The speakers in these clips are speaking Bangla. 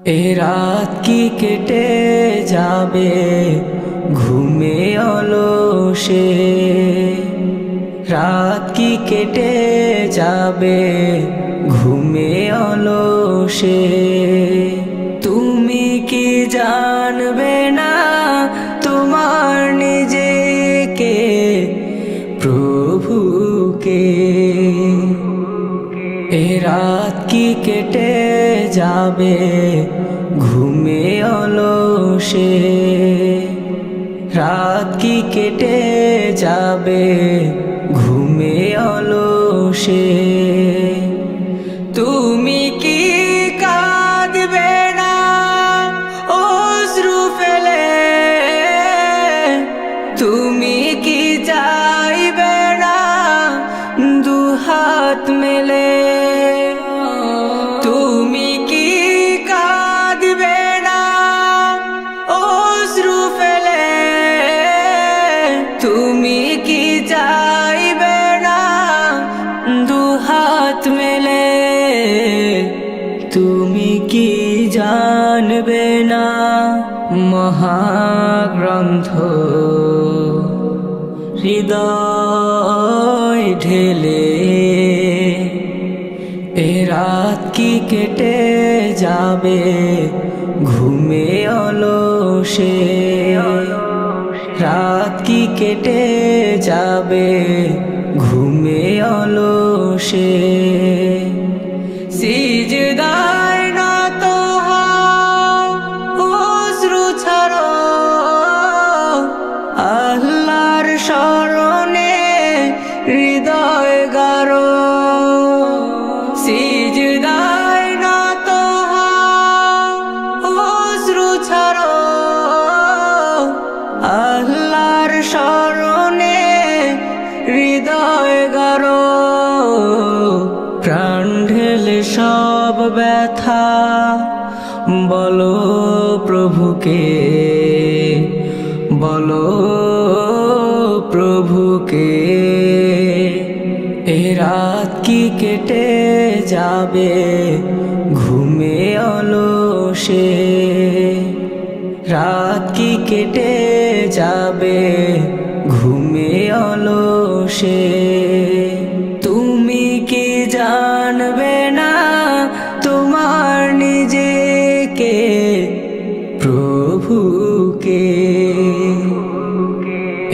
এ রাত কি কেটে যাবে ঘুমে অলসে, রাত কি কেটে যাবে ঘুমে অলসে। তুমি কি জানবে না তোমার নিজেকে, প্রভুকে? এ রাত কি কেটে যাবে ঘুমে অলসে, রাত কি কেটে যাবে ঘুমে অলসে। তুমি কি কাঁদবে না অশ্রু ফেলে, তুমি কি চাইবে না দুহাত মেলে? তুমি কি কাঁদবে না অশ্রু ফেলে, তুমি কি চাইবে না দুহাত মেলে? তুমি কি জানবে না মহাগ্রন্থ হৃদয় ঢেলে, এ রাত কি কেটে যাবে ঘুমে অলসে, রাত কি কেটে যাবে ঘুমে অলসে। সিজদায় নত হও, অশ্রু ছাড়ো, আল্লাহর শরণে হৃদয় গারো। সিজদায় নত হও, অশ্রু ছাড়ো, আল্লাহর শরণে হৃদয় গারো। প্রাণ ঢেলে সব ব্যথা বলো প্রভুকে, বলো প্রভুকে। এ রাত কি কেটে যাবে ঘুমে অলসে, রাত কি কেটে যাবে ঘুমে অলসে। তুমি কি জানবে না তোমার নিজেকে, প্রভুকে?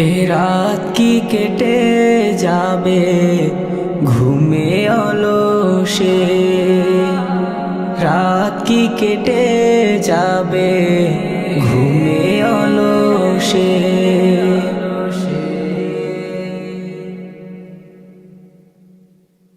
এ রাত কি কেটে যাবে ঘুমে অলসে, রাত কি কেটে যাবে ঘুমে অলসে।